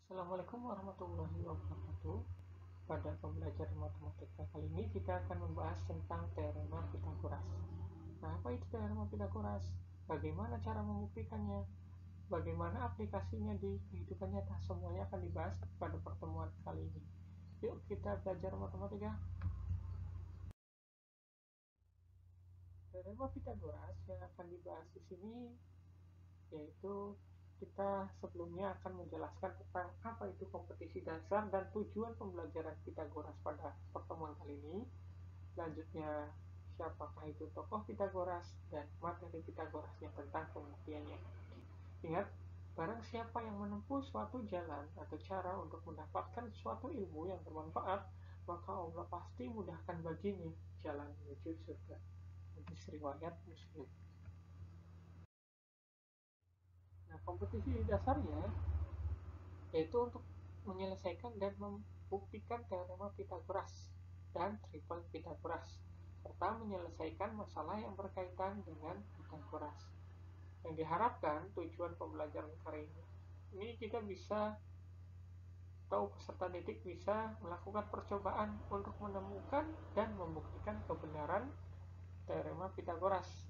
Assalamualaikum warahmatullahi wabarakatuh. Pada pembelajaran matematika kali ini kita akan membahas tentang teorema Pitagoras. Nah, apa itu teorema Pitagoras? Bagaimana cara membuktikannya? Bagaimana aplikasinya di kehidupan nyata? Semuanya akan dibahas pada pertemuan kali ini. Yuk kita belajar matematika. Teorema Pitagoras yang akan dibahas di sini yaitu kita sebelumnya akan menjelaskan tentang apa itu kompetisi dasar dan tujuan pembelajaran Pitagoras pada pertemuan kali ini. Selanjutnya, siapakah itu tokoh Pitagoras dan materi Pitagorasnya tentang pembuktiannya. Ingat, barang siapa yang menempuh suatu jalan atau cara untuk mendapatkan suatu ilmu yang bermanfaat, maka Allah pasti mudahkan baginya jalan menuju surga. Hadis riwayat Muslim. Nah, kompetisi dasarnya yaitu untuk menyelesaikan dan membuktikan teorema Pitagoras dan triple Pitagoras, serta menyelesaikan masalah yang berkaitan dengan Pitagoras. Yang diharapkan tujuan pembelajaran kali ini kita bisa atau peserta didik bisa melakukan percobaan untuk menemukan dan membuktikan kebenaran teorema Pitagoras,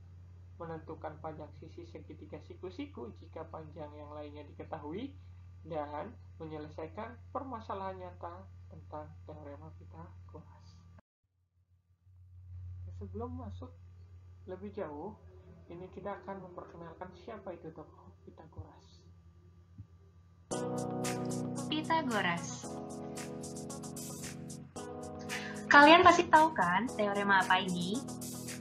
menentukan panjang sisi segitiga siku-siku jika panjang yang lainnya diketahui, dan menyelesaikan permasalahan nyata tentang teorema Pitagoras. Sebelum masuk lebih jauh, ini kita akan memperkenalkan siapa itu tokoh Pitagoras. Pitagoras. Kalian pasti tahu kan teorema apa ini?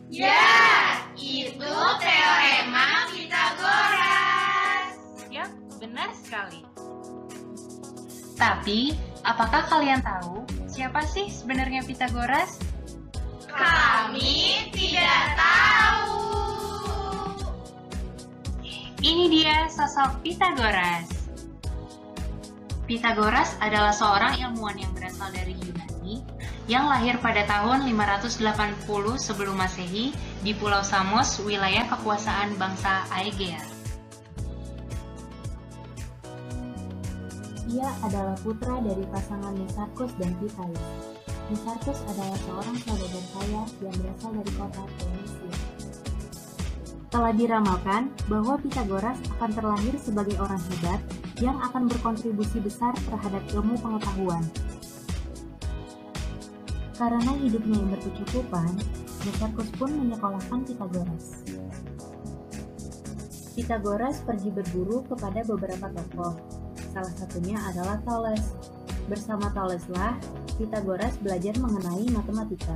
Ya, itu teorema Pitagoras. Yap, benar sekali. Tapi, apakah kalian tahu siapa sih sebenarnya Pitagoras? Kami tidak tahu. Ini dia sosok Pitagoras. Pitagoras adalah seorang ilmuwan yang berasal dari Yunani yang lahir pada tahun 580 sebelum Masehi di Pulau Samos, wilayah kekuasaan bangsa Aegea. Ia adalah putra dari pasangan Nisarchus dan Pitaya. Nisarchus adalah seorang saudagar kaya yang berasal dari kota Phoenicia. Telah diramalkan bahwa Pitagoras akan terlahir sebagai orang hebat yang akan berkontribusi besar terhadap ilmu pengetahuan. Karena hidupnya yang berkecukupan, Nisarchus pun menyekolahkan Pitagoras. Pitagoras pergi berburu kepada beberapa tokoh. Salah satunya adalah Thales. Bersama Thaleslah, Pitagoras belajar mengenai matematika.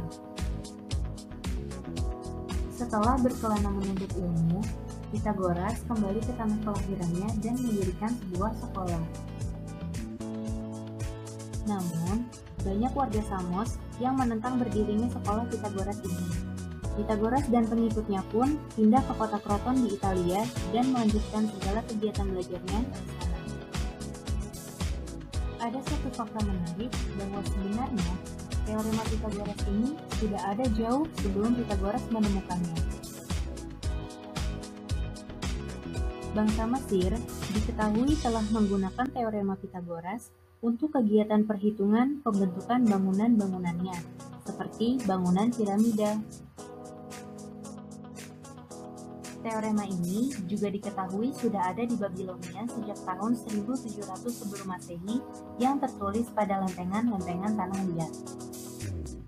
Setelah berkelana menuntut ilmu, Pitagoras kembali ke tanah kelahirannya dan mendirikan sebuah sekolah. Namun, banyak warga Samos yang menentang berdirinya sekolah Pitagoras ini. Pitagoras dan pengikutnya pun pindah ke kota Kroton di Italia dan melanjutkan segala kegiatan belajarnya di sana. Ada satu fakta menarik bahwa sebenarnya teorema Pitagoras ini sudah ada jauh sebelum Pitagoras menemukannya. Bangsa Mesir diketahui telah menggunakan teorema Pitagoras untuk kegiatan perhitungan pembentukan bangunan-bangunannya, seperti bangunan piramida. Teorema ini juga diketahui sudah ada di Babilonia sejak tahun 1700 sebelum Masehi yang tertulis pada lempengan-lempengan tanah liat.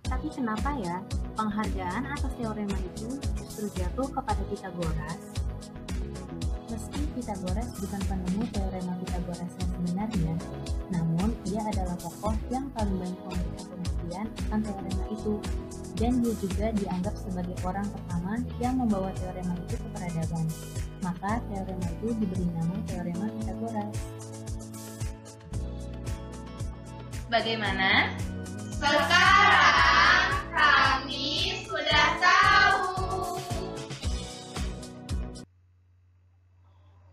Tapi kenapa ya penghargaan atas teorema itu justru jatuh kepada Pitagoras? Meski Pitagoras bukan penemu teorema Pitagoras yang sebenarnya, namun ia adalah tokoh yang paling banyak memberikan pembuktian akan teorema itu, dan dia juga dianggap sebagai orang pertama yang membawa teorema itu ke peradaban. Maka teorema itu diberi nama teorema Pitagoras. Bagaimana? Sekarang kami sudah tahu.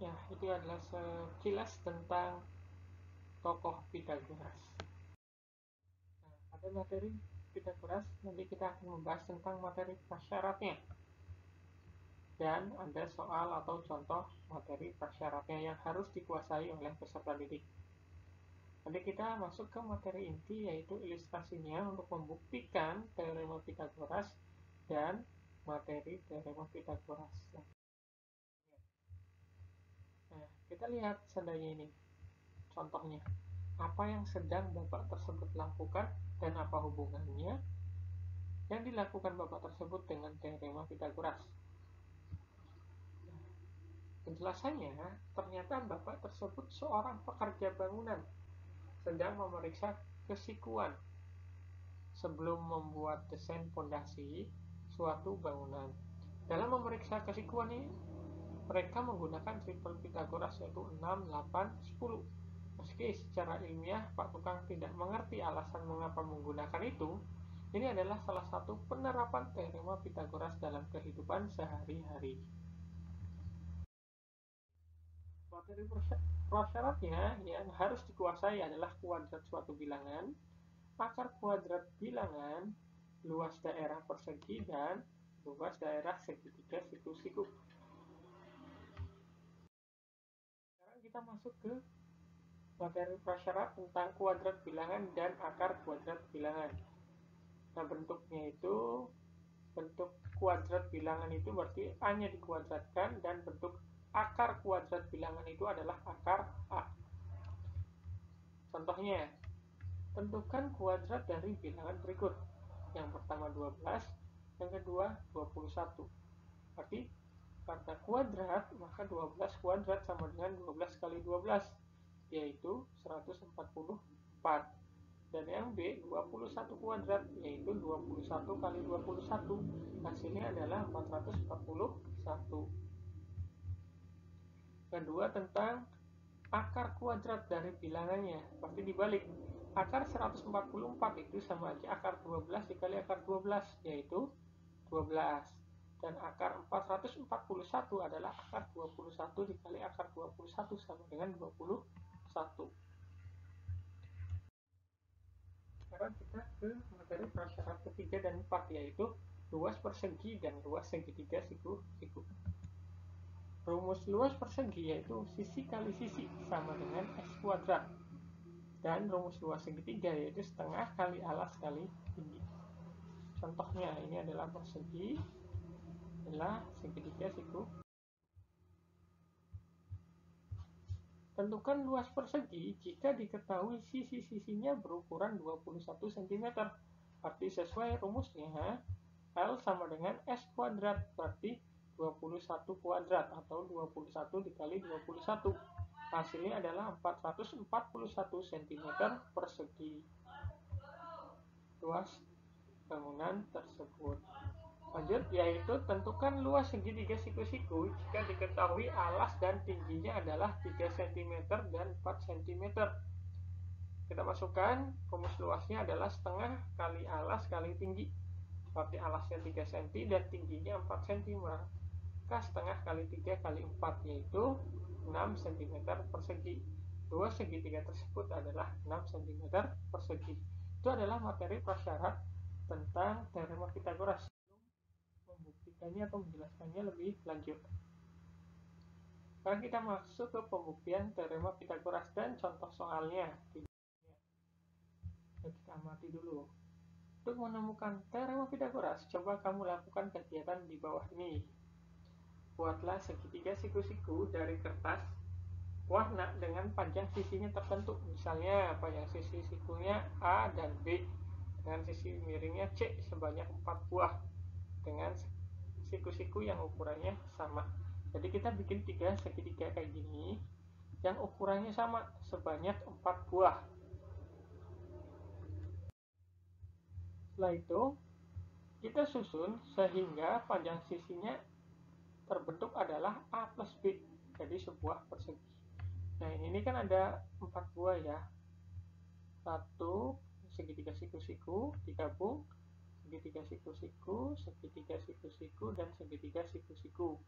Ya, itu adalah sekilas tentang tokoh Pitagoras. Nah, pada materi Pitagoras nanti kita akan membahas tentang materi prasyaratnya, dan ada soal atau contoh materi prasyaratnya yang harus dikuasai oleh peserta didik. Nanti kita masuk ke materi inti, yaitu ilustrasinya untuk membuktikan teorema Pythagoras dan materi teorema Pythagoras. Nah, kita lihat seandainya ini contohnya. Apa yang sedang Bapak tersebut lakukan dan apa hubungannya yang dilakukan Bapak tersebut dengan teorema Pythagoras? Penjelasannya, ternyata Bapak tersebut seorang pekerja bangunan, sedang memeriksa kesikuan sebelum membuat desain fondasi suatu bangunan. Dalam memeriksa kesikuan ini, mereka menggunakan triple Pythagoras, yaitu 6, 8, 10. Meski secara ilmiah Pak Tukang tidak mengerti alasan mengapa menggunakan itu, ini adalah salah satu penerapan teorema Pythagoras dalam kehidupan sehari-hari. Materi prasyaratnya yang harus dikuasai adalah kuadrat suatu bilangan, akar kuadrat bilangan, luas daerah persegi, dan luas daerah segitiga siku-siku. Sekarang kita masuk ke materi prasyarat tentang kuadrat bilangan dan akar kuadrat bilangan. Nah, bentuknya itu, bentuk kuadrat bilangan itu berarti A-nya dikuadratkan, dan bentuk akar kuadrat bilangan itu adalah akar A. Contohnya, tentukan kuadrat dari bilangan berikut. Yang pertama 12, yang kedua 21. Berarti karena kuadrat, maka 12 kuadrat sama dengan 12 kali 12, yaitu 144. Dan yang B, 21 kuadrat, yaitu 21 kali 21. Hasilnya adalah 441. Kedua, tentang akar kuadrat dari bilangannya. Pasti dibalik. Akar 144 itu sama aja akar 12 dikali akar 12, yaitu 12. Dan akar 441 adalah akar 21 dikali akar 21 sama dengan 21. Sekarang kita ke materi prasyarat ketiga dan 4, yaitu luas persegi dan luas segitiga siku-siku. Rumus luas persegi yaitu sisi kali sisi sama dengan x kuadrat. Dan rumus luas segitiga yaitu setengah kali alas kali tinggi. Contohnya, ini adalah persegi, adalah segitiga siku. Tentukan luas persegi jika diketahui sisi-sisinya berukuran 21 cm. Berarti sesuai rumusnya, L sama dengan S kuadrat, berarti 21 kuadrat atau 21 dikali 21. Hasilnya adalah 441 cm persegi luas bangunan tersebut. Lanjut, yaitu tentukan luas segitiga siku-siku jika diketahui alas dan tingginya adalah 3 cm dan 4 cm. Kita masukkan rumus luasnya adalah setengah kali alas kali tinggi. Berarti alasnya 3 cm dan tingginya 4 cm. Maka setengah kali 3 kali 4, yaitu 6 cm persegi. Luas segitiga tersebut adalah 6 cm persegi. Itu adalah materi prasyarat tentang teorema Pythagoras. Membuktikannya atau menjelaskannya lebih lanjut. Sekarang kita masuk ke pembuktian teorema Pythagoras dan contoh soalnya. Kita amati dulu. Untuk menemukan teorema Pythagoras, coba kamu lakukan kegiatan di bawah ini. Buatlah segitiga siku-siku dari kertas warna dengan panjang sisinya tertentu. Misalnya panjang sisi sikunya A dan B dengan sisi miringnya C sebanyak 4 buah dengan siku-siku yang ukurannya sama. Jadi kita bikin 3 segitiga kayak gini yang ukurannya sama sebanyak 4 buah. Setelah itu kita susun sehingga panjang sisinya terbentuk adalah A plus B, jadi sebuah persegi. Nah, ini kan ada 4 buah ya. 1 segitiga siku-siku digabung, segitiga siku-siku, segitiga siku-siku, dan segitiga siku-siku.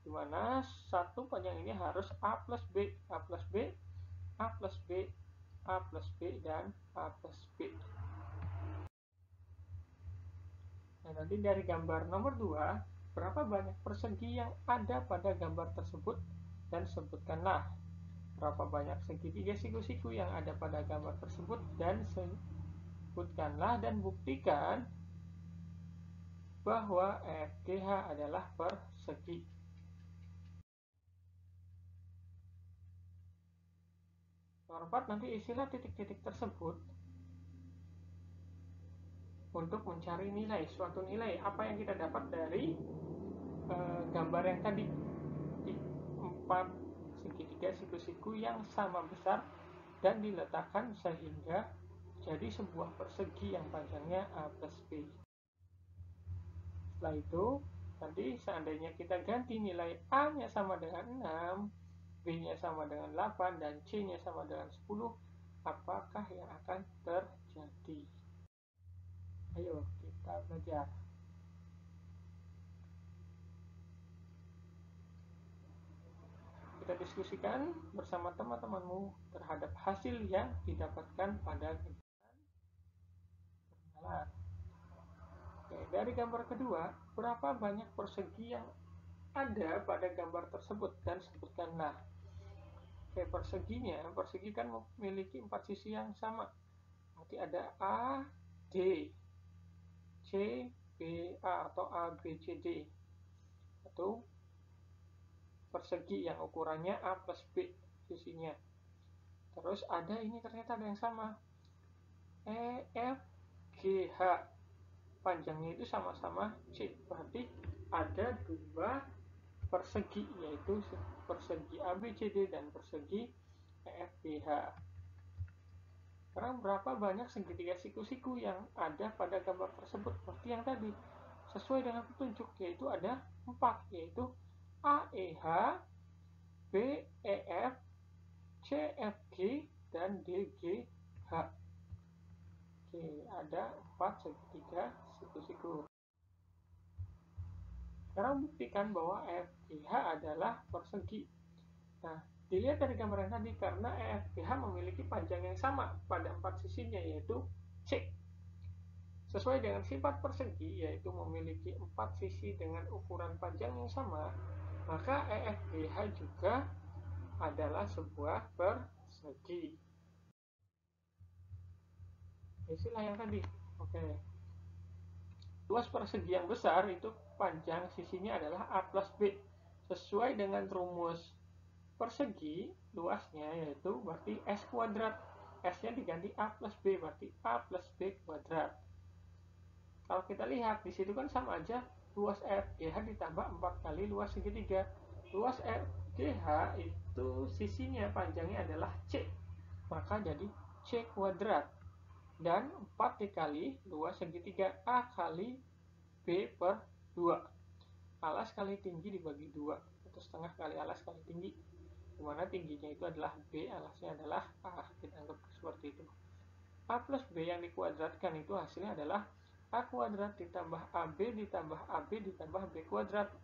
Dimana satu panjang ini harus A plus B, A plus B, A plus B, A plus B, dan A plus B. Nah, nanti dari gambar nomor 2, berapa banyak persegi yang ada pada gambar tersebut, dan sebutkanlah. berapa banyak segitiga siku-siku yang ada pada gambar tersebut, dan sebutkanlah dan buktikan bahwa EFGH adalah persegi. Nomor 4, nanti isilah titik-titik tersebut untuk mencari nilai, suatu nilai apa yang kita dapat dari gambar yang tadi, di 4 segitiga siku-siku yang sama besar dan diletakkan sehingga jadi sebuah persegi yang panjangnya A plus B. Setelah itu, nanti seandainya kita ganti nilai A-nya sama dengan 6, B-nya sama dengan 8, dan C-nya sama dengan 10, apakah yang akan terjadi? Ayo kita belajar. Kita diskusikan bersama teman-temanmu terhadap hasil yang didapatkan pada kegiatan berjalan. Oke, dari gambar kedua, berapa banyak persegi yang ada pada gambar tersebut, dan sebutkanlah. Oke, persegi kan memiliki 4 sisi yang sama. Berarti ada A, D, C, B, A, atau A, B, C, D. Itu persegi yang ukurannya A plus B sisinya. Terus ada ini, ternyata ada yang sama. E, F, G, H. Panjangnya itu sama-sama C. Berarti ada 2 persegi, yaitu persegi ABCD dan persegi EFGH. Sekarang berapa banyak segitiga siku-siku yang ada pada gambar tersebut? Seperti yang tadi, sesuai dengan petunjuk, yaitu ada 4, yaitu AEH, BEF, CFG, dan DGH. Oke, ada 4 segitiga siku-siku. Sekarang buktikan bahwa EFGH adalah persegi. Nah, dilihat dari gambar yang tadi, karena EFGH memiliki panjang yang sama pada 4 sisinya, yaitu C. Sesuai dengan sifat persegi, yaitu memiliki 4 sisi dengan ukuran panjang yang sama, maka EFGH juga adalah sebuah persegi. Isilah yang tadi. Oke. Luas persegi yang besar itu panjang sisinya adalah A plus B. Sesuai dengan rumus persegi, luasnya yaitu berarti S kuadrat. S-nya diganti A plus B, berarti A plus B kuadrat. Kalau kita lihat, di situ kan sama aja, luas FGH ditambah 4 kali luas segitiga. Luas FGH itu sisinya panjangnya adalah C, maka jadi C kuadrat. Dan 4 dikali luas segitiga A kali B per 2. Alas kali tinggi dibagi 2, atau setengah kali alas kali tinggi, dimana tingginya itu adalah B, alasnya adalah A. Kita anggap seperti itu. A plus B yang dikuadratkan itu hasilnya adalah A kuadrat ditambah AB ditambah AB ditambah B kuadrat,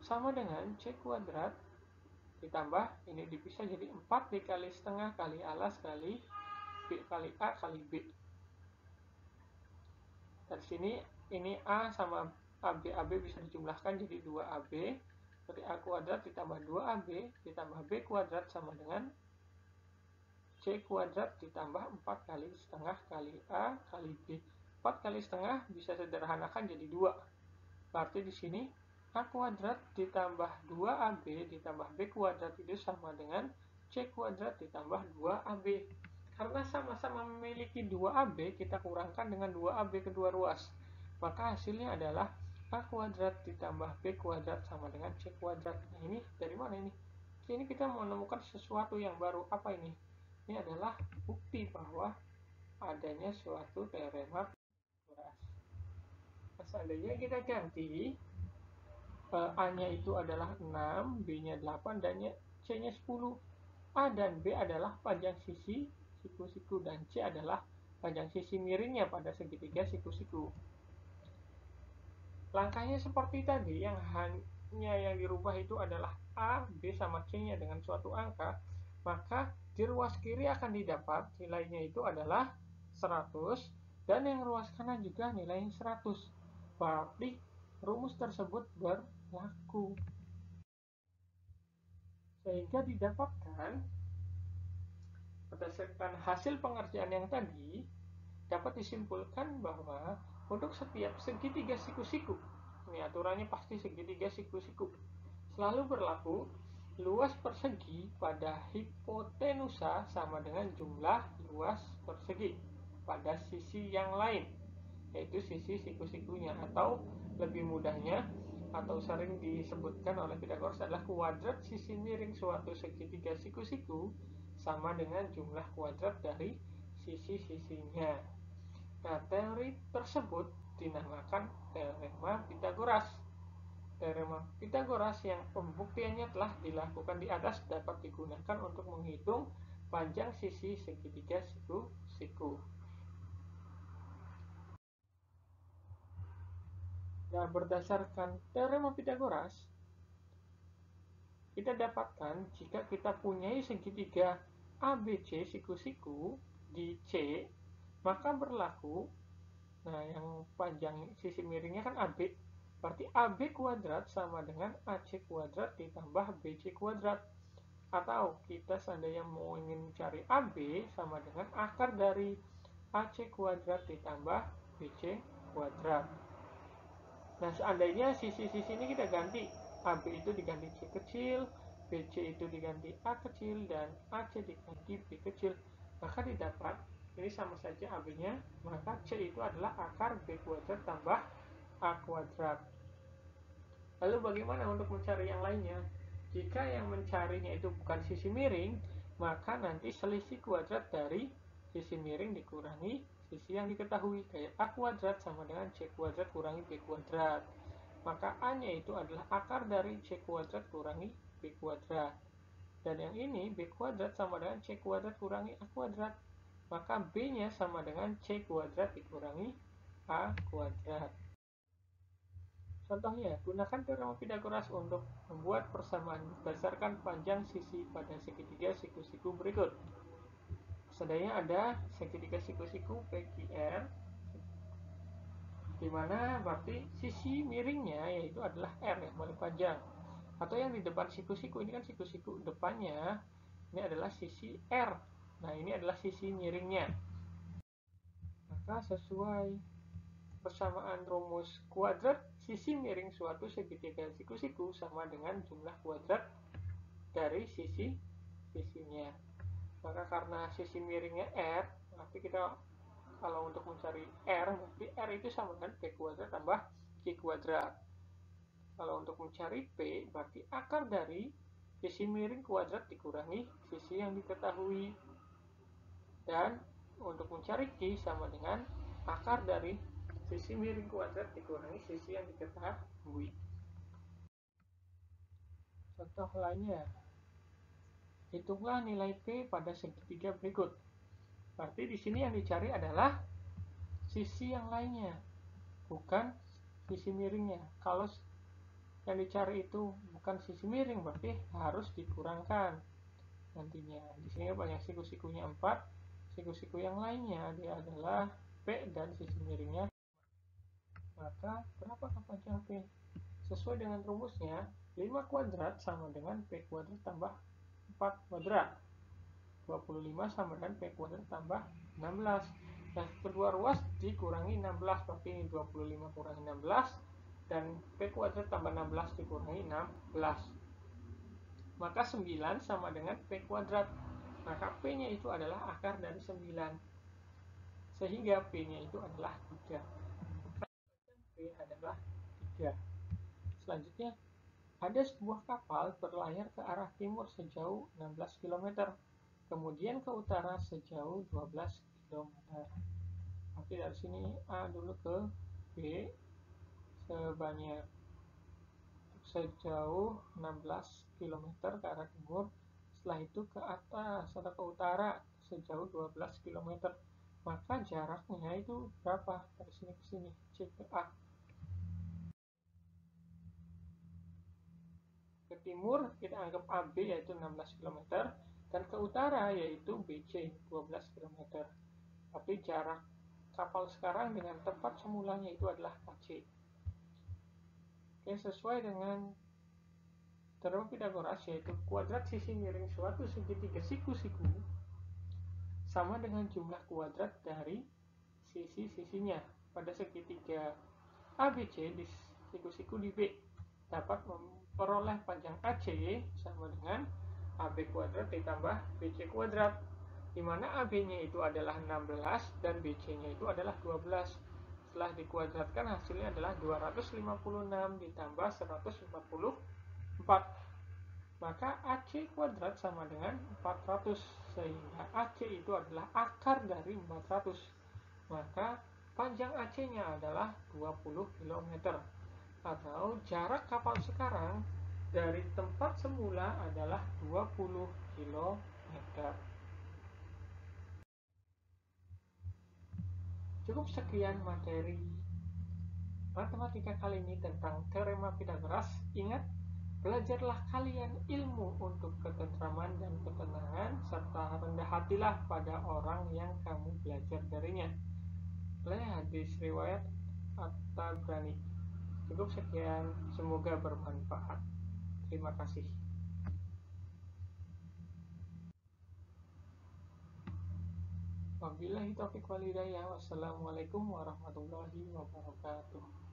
sama dengan C kuadrat ditambah, ini dipisah jadi 4 dikali setengah kali alas kali B kali A kali B. Dari sini ini A sama AB bisa dijumlahkan jadi 2AB. Berarti A kuadrat ditambah 2AB ditambah B kuadrat sama dengan C kuadrat ditambah 4 kali setengah kali A kali B. 4 kali setengah bisa sederhanakan jadi 2. Berarti di sini A kuadrat ditambah 2AB ditambah B kuadrat itu sama dengan C kuadrat ditambah 2AB. Karena sama-sama memiliki 2AB, kita kurangkan dengan 2AB kedua ruas. Maka hasilnya adalah A kuadrat ditambah B kuadrat sama dengan C kuadrat. Nah, ini dari mana ini? Ini kita menemukan sesuatu yang baru. Apa ini? Ini adalah bukti bahwa adanya suatu teorema Pythagoras. Nah, seandainya kita ganti, A-nya itu adalah 6, B-nya 8, dan C-nya 10. A dan B adalah panjang sisi siku-siku, dan C adalah panjang sisi miringnya pada segitiga siku-siku. Langkahnya seperti tadi, yang hanya yang dirubah itu adalah A, B, sama C-nya dengan suatu angka, maka di ruas kiri akan didapat nilainya itu adalah 100, dan yang ruas kanan juga nilainya 100. Berarti rumus tersebut berlaku. Sehingga didapatkan berdasarkan hasil pengerjaan yang tadi, dapat disimpulkan bahwa untuk setiap segitiga siku-siku, ini aturannya pasti segitiga siku-siku, selalu berlaku luas persegi pada hipotenusa sama dengan jumlah luas persegi pada sisi yang lain, yaitu sisi siku-sikunya, atau lebih mudahnya atau sering disebutkan oleh Pythagoras adalah kuadrat sisi miring suatu segitiga siku-siku sama dengan jumlah kuadrat dari sisi-sisinya. Nah, teori tersebut dinamakan teorema Pythagoras. Teorema Pythagoras yang pembuktiannya telah dilakukan di atas dapat digunakan untuk menghitung panjang sisi segitiga siku-siku. Nah, berdasarkan teorema Pythagoras, kita dapatkan jika kita punyai segitiga ABC siku-siku di C, maka berlaku, nah yang panjang sisi miringnya kan AB, berarti AB kuadrat sama dengan AC kuadrat ditambah BC kuadrat. Atau kita seandainya mau ingin cari AB sama dengan akar dari AC kuadrat ditambah BC kuadrat. Nah, seandainya sisi-sisi ini kita ganti, AB itu diganti C kecil, BC itu diganti A kecil, dan AC diganti B kecil, maka didapat ini sama saja AB-nya, maka C itu adalah akar B kuadrat tambah A kuadrat. Lalu bagaimana untuk mencari yang lainnya? Jika yang mencarinya itu bukan sisi miring, maka nanti selisih kuadrat dari sisi miring dikurangi sisi yang diketahui, kayak A kuadrat sama dengan C kuadrat kurangi B kuadrat. Maka A-nya itu adalah akar dari C kuadrat kurangi B kuadrat. Dan yang ini B kuadrat sama dengan C kuadrat kurangi A kuadrat. Maka B-nya sama dengan C kuadrat dikurangi A kuadrat. Contohnya, gunakan teorema Pythagoras untuk membuat persamaan berdasarkan panjang sisi pada segitiga siku-siku berikut. Seandainya ada segitiga siku-siku PQR, di mana berarti sisi miringnya yaitu adalah R yang paling panjang. Atau yang di depan siku-siku, ini kan siku-siku depannya, ini adalah sisi R. Nah, ini adalah sisi miringnya. Maka sesuai persamaan rumus kuadrat sisi miring suatu segitiga siku-siku sama dengan jumlah kuadrat dari sisinya. Maka karena sisi miringnya R, berarti kita kalau untuk mencari R, berarti R itu sama dengan P kuadrat tambah Q kuadrat. Kalau untuk mencari P, berarti akar dari sisi miring kuadrat dikurangi sisi yang diketahui. Dan untuk mencari Q sama dengan akar dari sisi miring kuadrat dikurangi sisi yang diketahui. Contoh lainnya, hitunglah nilai P pada segitiga berikut. Berarti di sini yang dicari adalah sisi yang lainnya, bukan sisi miringnya. Kalau yang dicari itu bukan sisi miring, berarti harus dikurangkan nantinya. Di sini banyak siku-sikunya 4, siku-siku yang lainnya dia adalah P dan sisi miringnya. Maka berapakah panjang P? Sesuai dengan rumusnya, 5 kuadrat sama dengan P kuadrat tambah 4 kuadrat. 25 sama dengan P kuadrat tambah 16. Nah, kedua ruas dikurangi 16, berarti ini 25 kurangi 16, dan P kuadrat tambah 16 dikurangi 16. Maka 9 sama dengan P kuadrat. Maka P-nya itu adalah akar dari 9. Sehingga P-nya itu adalah 3. P adalah 3. Selanjutnya, ada sebuah kapal berlayar ke arah timur sejauh 16 km, kemudian ke utara sejauh 12 km. Oke, dari sini A dulu ke B sebanyak sejauh 16 km ke arah timur, setelah itu ke atas atau ke utara sejauh 12 km. Maka jaraknya itu berapa? Dari sini ke sini, C ke A. Ke timur kita anggap AB yaitu 16 km, dan ke utara yaitu BC 12 km. Tapi jarak kapal sekarang dengan tempat semulanya itu adalah AC. Oke, sesuai dengan teorema Pythagoras, yaitu kuadrat sisi miring suatu segitiga siku-siku sama dengan jumlah kuadrat dari sisi-sisinya pada segitiga ABC di siku-siku di B. Dapat memperoleh panjang AC sama dengan AB kuadrat ditambah BC kuadrat, di mana AB-nya itu adalah 16 dan BC-nya itu adalah 12. Setelah dikuadratkan hasilnya adalah 256 ditambah 144. Maka AC kuadrat sama dengan 400, sehingga AC itu adalah akar dari 400. Maka panjang AC-nya adalah 20 km, atau jarak kapal sekarang dari tempat semula adalah 20 km. Cukup sekian materi matematika kali ini tentang teorema Pythagoras. Ingat, belajarlah kalian ilmu untuk ketentraman dan ketenangan, serta rendah hatilah pada orang yang kamu belajar darinya. Hadis riwayat At-Tabrani. Cukup sekian, semoga bermanfaat. Terima kasih. Wabillahi taufiq wal hidayah. Wassalamualaikum warahmatullahi wabarakatuh.